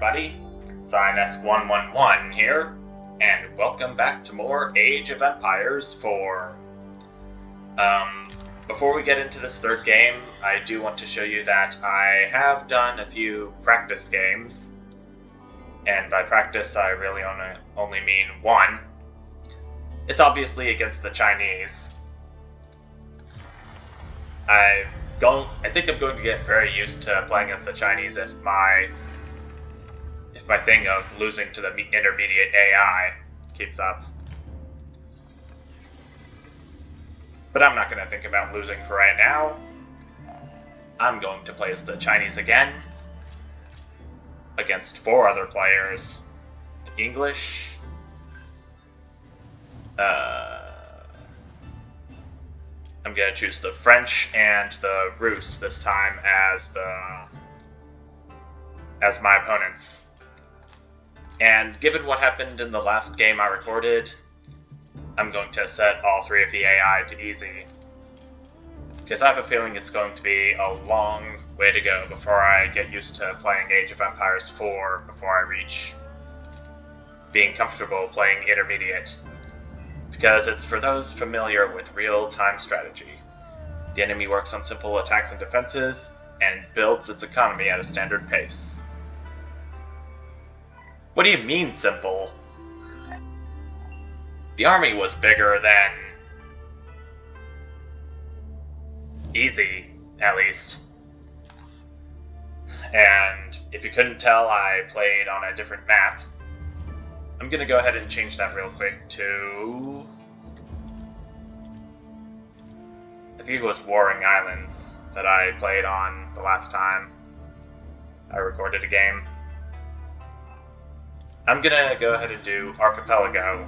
everybody, Cyness111 here, and welcome back to more Age of Empires 4. Before we get into this third game, I do want to show you that I have done a few practice games, and by practice I really only mean one. It's obviously against the Chinese. I think I'm going to get very used to playing against the Chinese if my thing of losing to the intermediate AI keeps up. But I'm not going to think about losing for right now. I'm going to play as the Chinese again against 4 other players. The English, I'm going to choose the French and the Rus this time as my opponents. And given what happened in the last game I recorded, I'm going to set all 3 of the AI to easy. Because I have a feeling it's going to be a long way to go before I get used to playing Age of Empires 4 before I reach being comfortable playing intermediate. Because it's for those familiar with real-time strategy. The enemy works on simple attacks and defenses, and builds its economy at a standard pace. What do you mean, simple? The army was bigger than easy, at least. And if you couldn't tell, I played on a different map. I'm gonna go ahead and change that real quick to... I think it was Warring Islands that I played on the last time I recorded a game. I'm gonna go ahead and do Archipelago.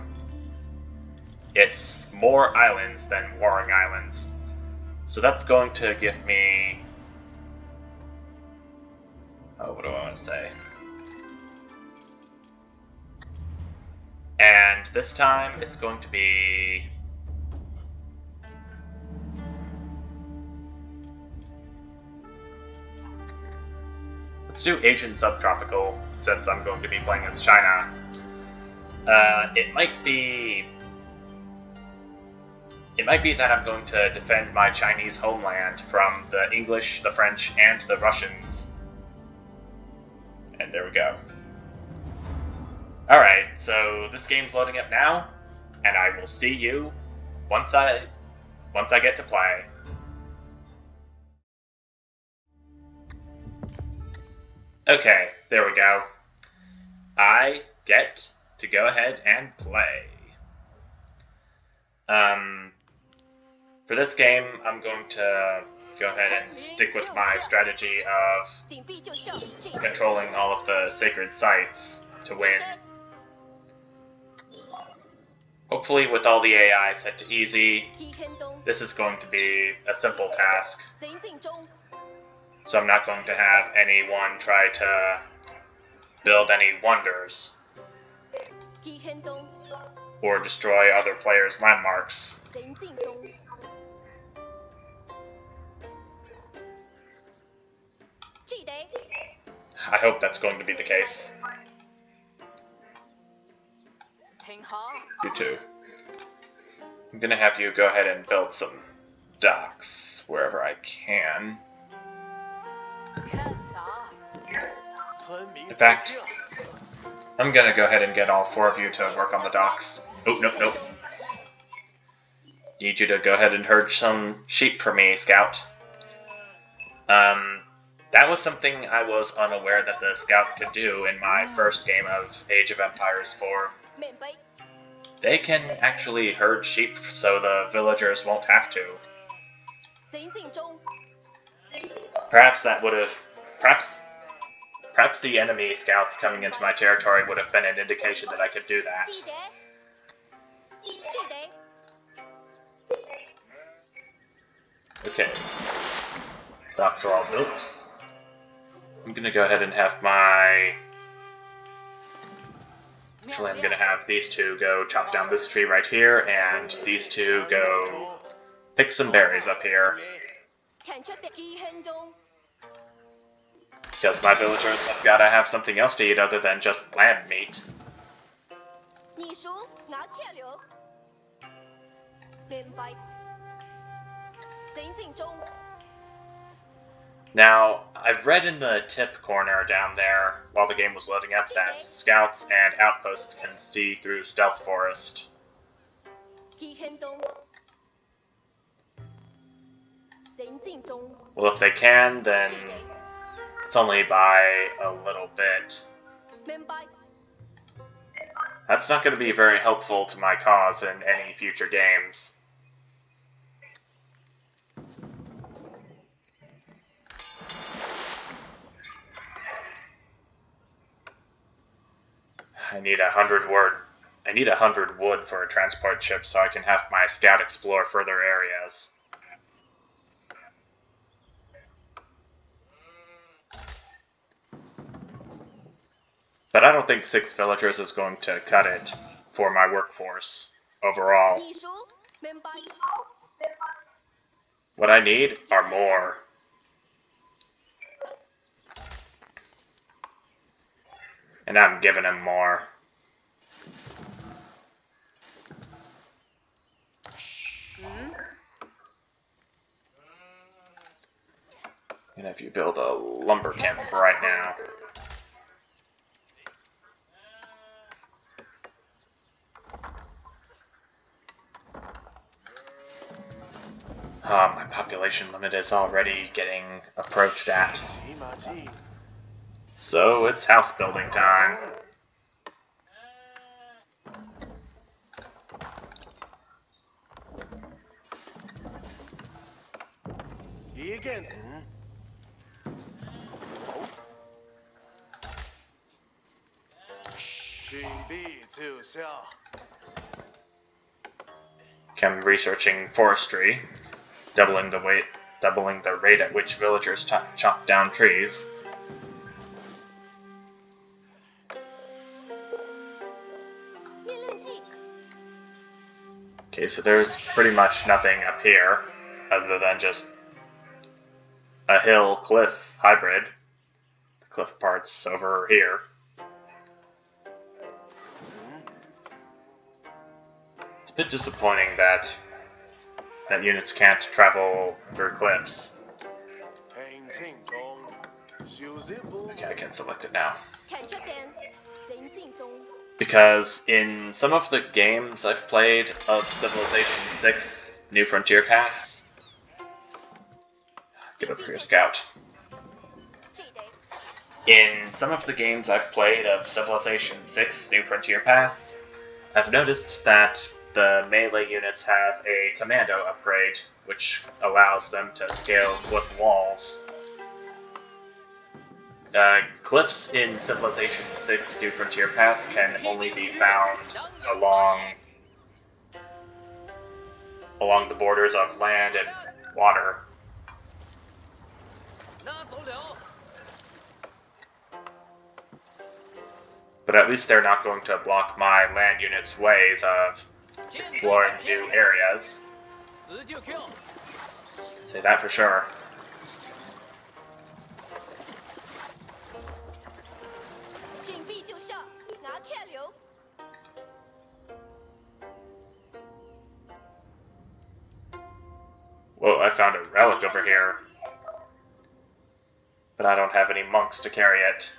It's more islands than Warring Islands. So that's going to give me... oh, what do I want to say? And this time, it's going to be... let's do Asian Subtropical, since I'm going to be playing as China. It might be that I'm going to defend my Chinese homeland from the English, the French, and the Russians. And there we go. Alright, so this game's loading up now, and I will see you once I get to play. Okay, there we go. I get to go ahead and play. For this game, I'm going to go ahead and stick with my strategy of controlling all of the sacred sites to win. Hopefully with all the AI set to easy, this is going to be a simple task. So I'm not going to have anyone try to build any wonders or destroy other players' landmarks. I hope that's going to be the case. You too. I'm gonna have you go ahead and build some docks wherever I can. In fact, I'm gonna go ahead and get all 4 of you to work on the docks. Oh, nope. Need you to go ahead and herd some sheep for me, Scout. That was something I was unaware that the Scout could do in my first game of Age of Empires 4. They can actually herd sheep so the villagers won't have to. Perhaps the enemy scouts coming into my territory would have been an indication that I could do that. Okay. Docks are all built. I'm gonna go ahead and have my... actually, I'm gonna have these 2 go chop down this tree right here, and these 2 go pick some berries up here. Because my villagers have got to have something else to eat other than just lamb meat. Now, I've read in the tip corner down there, while the game was loading up, that scouts and outposts can see through Stealth Forest. Well, if they can, then it's only by a little bit. That's not going to be very helpful to my cause in any future games. I need 100 wood for a transport ship so I can have my scout explore further areas. But I don't think 6 villagers is going to cut it for my workforce overall. What I need are more. And I'm giving him more. And if you build a lumber camp right now. My population limit is already getting approached at. So it's house building time. I'm researching forestry, doubling the rate at which villagers chop down trees. Okay, so there's pretty much nothing up here, other than just a hill-cliff hybrid. The cliff part's over here. It's a bit disappointing that units can't travel through cliffs. Okay, I can select it now. Because in some of the games I've played of Civilization 6 New Frontier Pass... Get over here, Scout. In some of the games I've played of Civilization 6 New Frontier Pass, I've noticed that the melee units have a commando upgrade, which allows them to scale cliff walls. Cliffs in Civilization 6 New Frontier Pass can only be found along the borders of land and water. But at least they're not going to block my land units' ways of exploring new areas. Say that for sure. Whoa, I found a relic over here. But I don't have any monks to carry it.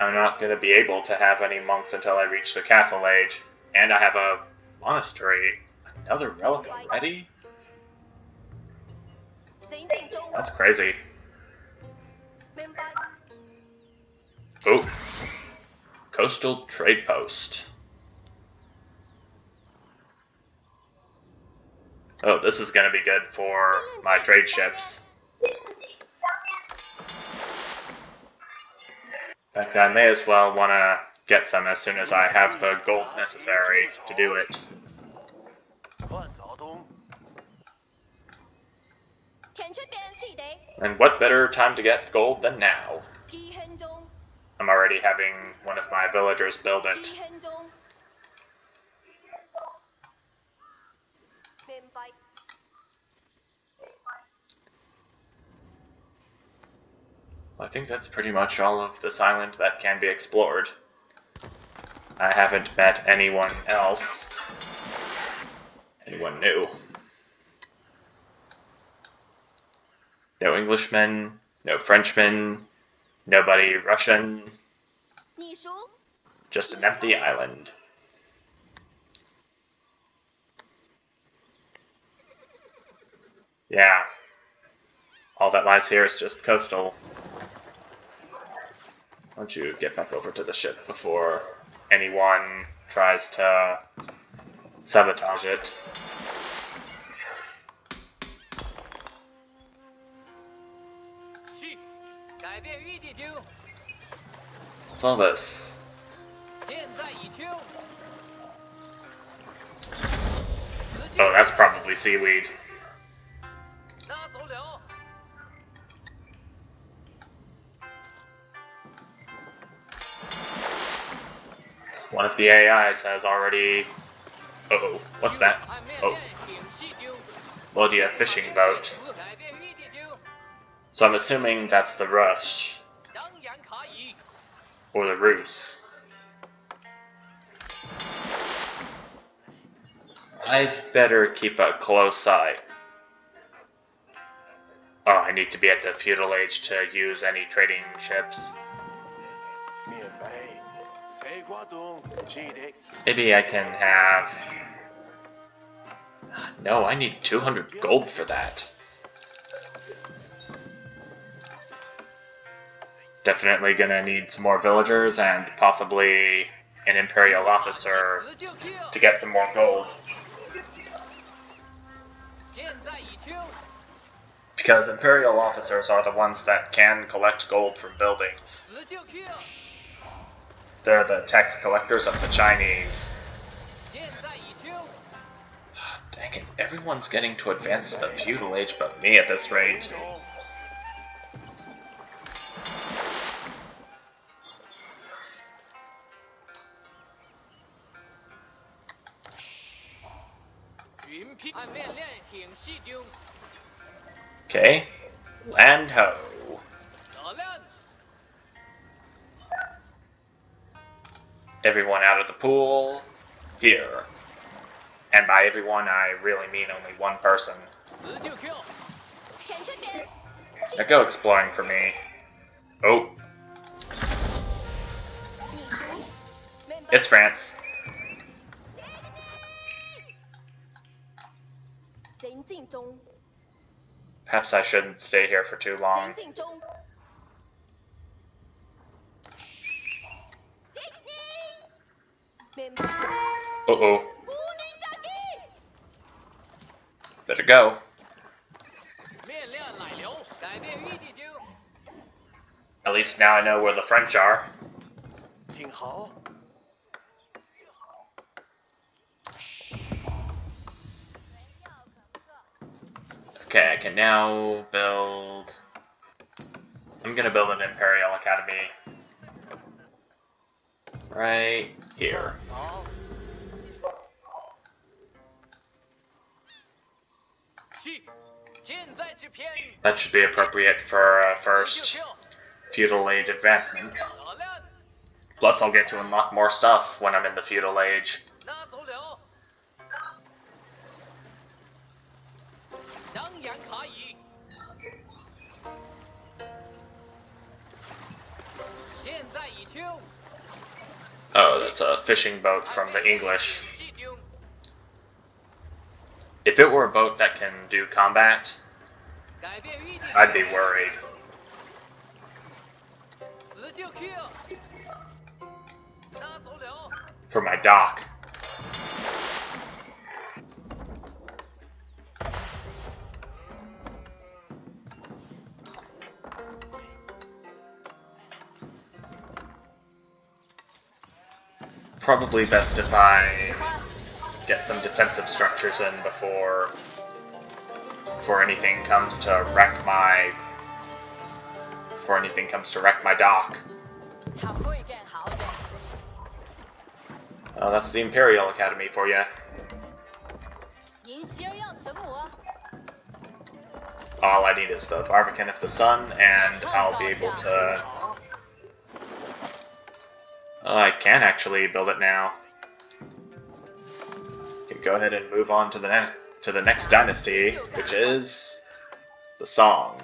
I'm not going to be able to have any monks until I reach the Castle Age. And I have a monastery. Another relic already? That's crazy. Oh. Coastal Trade Post. Oh, this is going to be good for my trade ships. In fact, I may as well want to get some as soon as I have the gold necessary to do it. And what better time to get gold than now? I'm already having one of my villagers build it. I think that's pretty much all of this island that can be explored. I haven't met anyone else. Anyone new. No Englishmen, no Frenchmen, nobody Russian. Just an empty island. Yeah. All that lies here is just coastal. Why don't you get back over to the ship before anyone tries to sabotage it? What's all this? Oh, that's probably seaweed. One of the AIs has already... Uh-oh, what's that? Oh. Lodia fishing boat. So I'm assuming that's the Rush. Or the Rus. I better keep a close eye. Oh, I need to be at the feudal age to use any trading ships. Maybe I can have... No, I need 200 gold for that. Definitely gonna need some more villagers and possibly an imperial officer to get some more gold. Because imperial officers are the ones that can collect gold from buildings. They're the tax collectors of the Chinese. Dang it, everyone's getting to advance to the feudal age but me at this rate. Okay, land ho. Everyone out of the pool, here. And by everyone, I really mean only one person. Now go exploring for me. Oh. It's France. Perhaps I shouldn't stay here for too long. Uh-oh. Better go. At least now I know where the French are. Okay, I can now build... I'm gonna build an Imperial Academy. Right here. That should be appropriate for first feudal age advancement. Plus I'll get to unlock more stuff when I'm in the feudal age. Oh, that's a fishing boat from the English. If it were a boat that can do combat, I'd be worried. For my dock. Probably best if I get some defensive structures in before anything comes to wreck my dock. Oh, that's the Imperial Academy for you. All I need is the Barbican of the Sun, and I'll be able to... Oh, I can actually build it now. Okay, go ahead and move on to the next dynasty, which is the Song,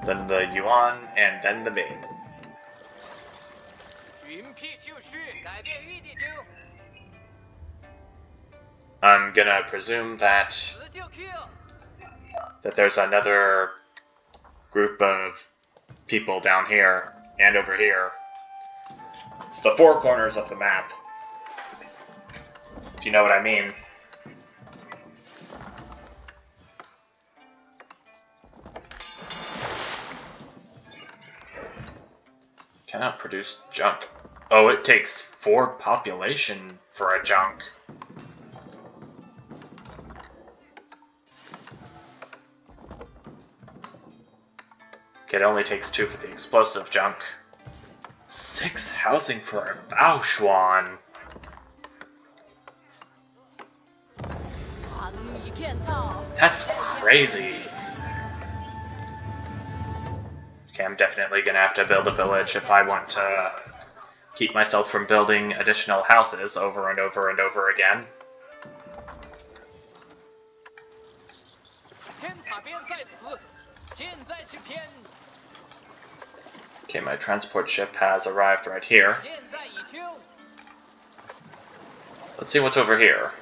then the Yuan, and then the Ming. I'm gonna presume that there's another group of people down here and over here. It's the four corners of the map, if you know what I mean. Cannot produce junk. Oh, it takes 4 population for a junk. Okay, it only takes 2 for the explosive junk. 6 housing for a Baoshuan. That's crazy. Okay, I'm definitely gonna have to build a village if I want to keep myself from building additional houses over and over and over again. Okay, my transport ship has arrived right here. Let's see what's over here.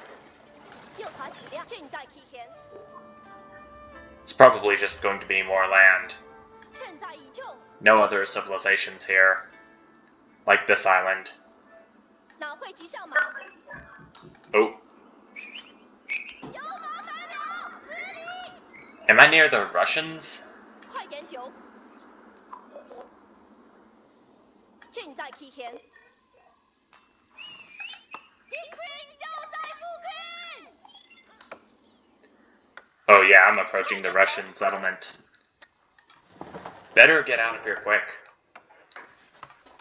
It's probably just going to be more land. No other civilizations here, like this island. Oh. Am I near the Russians? Oh yeah, I'm approaching the Russian settlement. Better get out of here quick.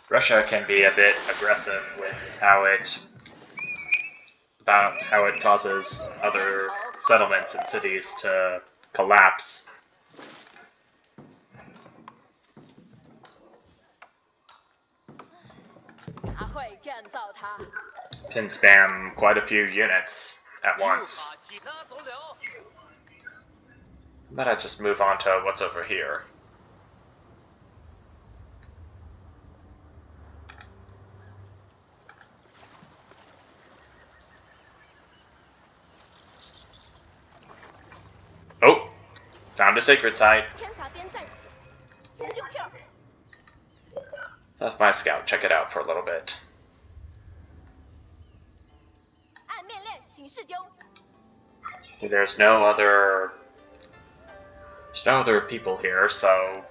Russia can be a bit aggressive with how it causes other settlements and cities to collapse. Can spam quite a few units at once. But I just move on to what's over here. Oh! Found a sacred site. That's my scout. Check it out for a little bit. There's no other people here, so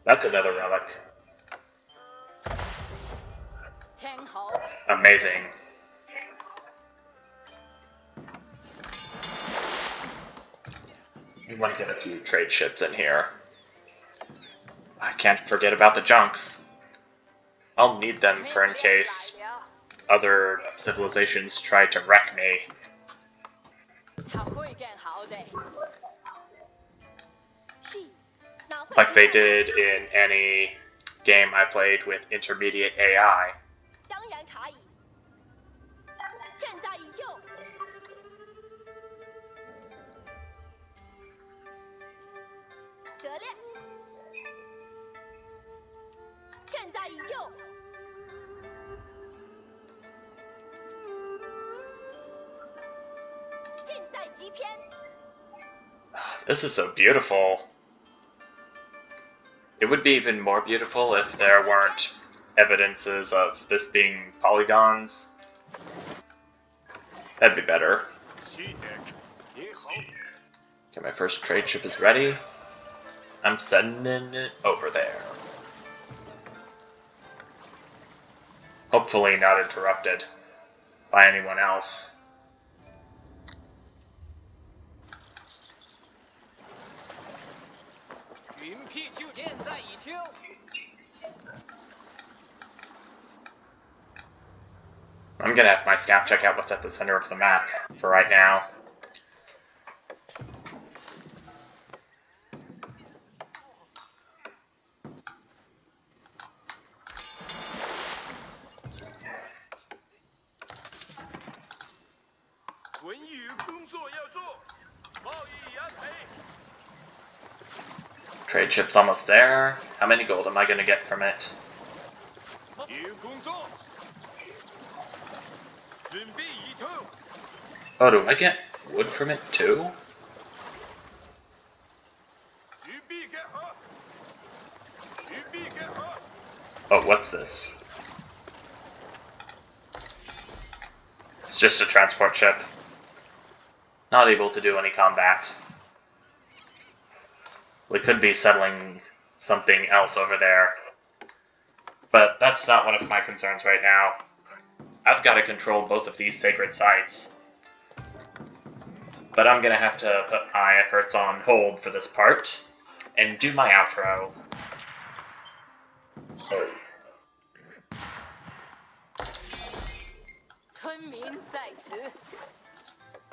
that's another relic. Amazing. We want to get a few trade ships in here. I can't forget about the junks. I'll need them for in case other civilizations try to wreck me. Like they did in any game I played with intermediate AI. This is so beautiful. It would be even more beautiful if there weren't evidences of this being polygons. That'd be better. Okay, my first trade ship is ready. I'm sending it over there. Hopefully not interrupted by anyone else. I'm gonna have my scout check out what's at the center of the map for right now. Trade ship's almost there. How many gold am I going to get from it? Oh, do I get wood from it too? Oh, what's this? It's just a transport ship. Not able to do any combat. We could be settling something else over there. But that's not one of my concerns right now. I've got to control both of these sacred sites. But I'm going to have to put my efforts on hold for this part and do my outro.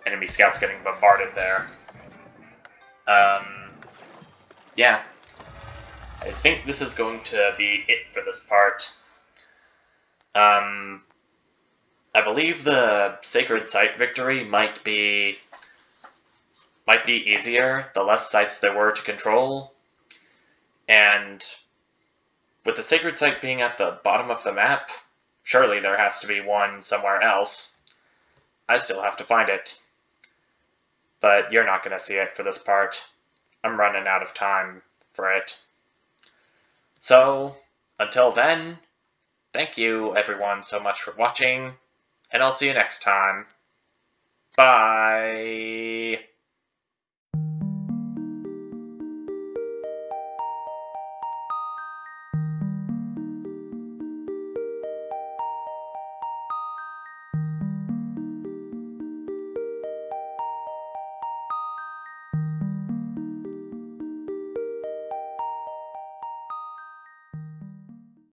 Enemy scouts getting bombarded there. Yeah. I think this is going to be it for this part. I believe the Sacred Site victory might be easier the less sites there were to control. And with the Sacred Site being at the bottom of the map, surely there has to be one somewhere else. I still have to find it. But you're not going to see it for this part. I'm running out of time for it. So, until then, thank you everyone so much for watching, and I'll see you next time. Bye!